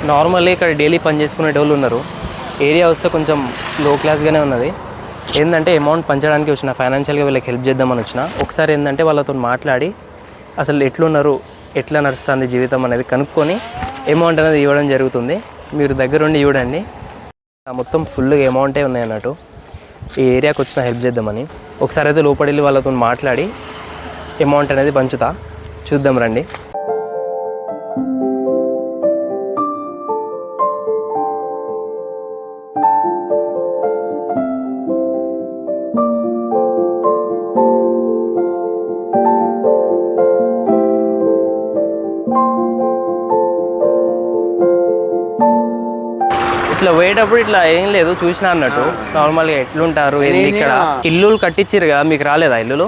Normally ఇక్కడ daily పని చేసుకునే వాళ్ళు ఉన్నారు. ఏరియా వస్తే కొంచెం లో క్లాస్గానే ఉన్నది. ఏంటంటే అమౌంట్ పంచడానికి వచ్చిన, ఫైనాన్షియల్గా వీళ్ళకి హెల్ప్ చేద్దామని వచ్చిన. ఒకసారి ఏంటంటే వాళ్ళతో మాట్లాడి అసలు ఎట్లున్నారు, ఎట్లా నడుస్తుంది జీవితం అనేది కనుక్కొని అమౌంట్ అనేది ఇవ్వడం జరుగుతుంది. మీరు దగ్గరుండి ఇవ్వడండి. మొత్తం ఫుల్గా అమౌంటే ఉన్నాయి అన్నట్టు. ఈ ఏరియాకి వచ్చిన హెల్ప్ చేద్దామని ఒకసారి అయితే లోపలి వాళ్ళతో మాట్లాడి అమౌంట్ అనేది పంచుతా. చూద్దాం రండి. ఇట్లా పోయేటప్పుడు ఇట్లా ఏం లేదు, చూసినా అన్నట్టు నార్మల్గా ఎట్లుంటారు ఏంది. ఇక్కడ ఇల్లులు కట్టించారు కదా, మీకు రాలేదా ఇల్లులు?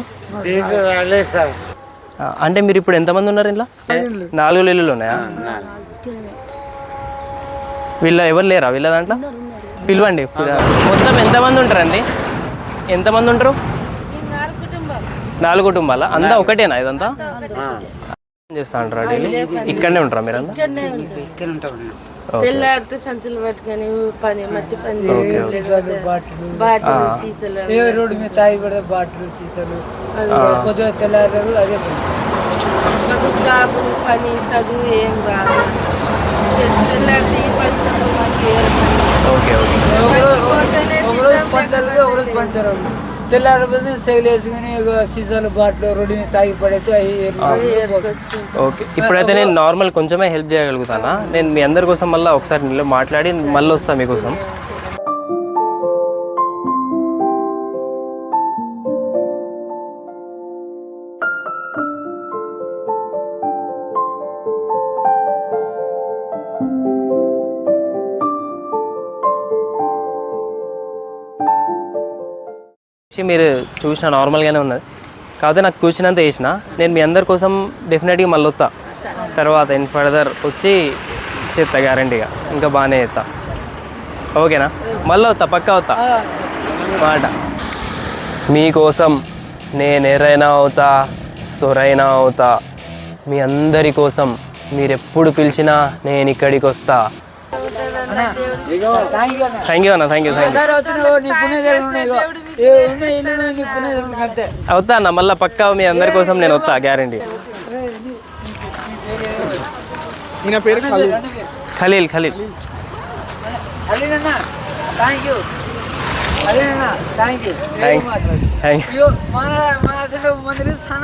అంటే మీరు ఇప్పుడు ఎంతమంది ఉన్నారు ఇంట్లో? 4 ఇల్లులు ఉన్నాయా? వీళ్ళ ఎవరు లేరా వీళ్ళ దాంట్లో? పిలవండి. మొత్తం ఎంతమంది ఉంటారండి? ఎంతమంది ఉంటారు? 4 కుటుంబాలా? అంతా ఒకటేనా ఇదంతా? చేస్తా ఉంటారా డైలీ? ఇక్కడనే ఉంటారా మీరంతా? తెల్లారితే సంచులు పట్టుకొని పని, మట్టి పని, రోడ్డు మీద తాగి పెడితే బాటిల్ సీసాలు కొద్దిగా తెల్లారు. అదే మాకు జాబ్ పని చదువు ఏం రాదు. తెల్లారితే ఈ పని ఒకరోజు పంటారు, ఒకరోజు పంటారు. తెల్లారిపోతే సైలు వేసుకుని సీసాలు బాటిల్ రోడ్డు మీద తాగి పడైతే ఓకే. ఇప్పుడైతే నేను నార్మల్ కొంచెమే హెల్ప్ చేయగలుగుతానా? నేను మీ అందరి కోసం మళ్ళీ ఒకసారి మాట్లాడి మళ్ళీ వస్తాను మీకోసం. మీరు చూసిన నార్మల్గానే ఉన్నది, కాకపోతే నాకు కూర్చున్నంత వేసిన. నేను మీ అందరి కోసం డెఫినెట్గా మళ్ళీ వస్తా. తర్వాత ఇన్ ఫర్దర్ వచ్చి చేస్తా గ్యారంటీగా, ఇంకా బాగానే చేస్తా. ఓకేనా? మళ్ళీ వస్తా, పక్కా వస్తా మాట. మీకోసం నేను ఎర్రైనా అవుతా, సొరైనా అవుతా. మీ అందరి కోసం మీరు ఎప్పుడు పిలిచినా నేను ఇక్కడికి వస్తా. థ్యాంక్ యూ అన్న, థ్యాంక్ యూ. అవుతా అన్న, మళ్ళీ పక్కా మీ అందరి కోసం నేను వస్తా గ్యారంటీ. ఖలీల్.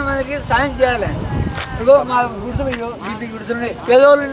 మందికి సాయం చేయాలి. మా గుర్తులు గుర్తున్నాయి. పేదవాళ్ళు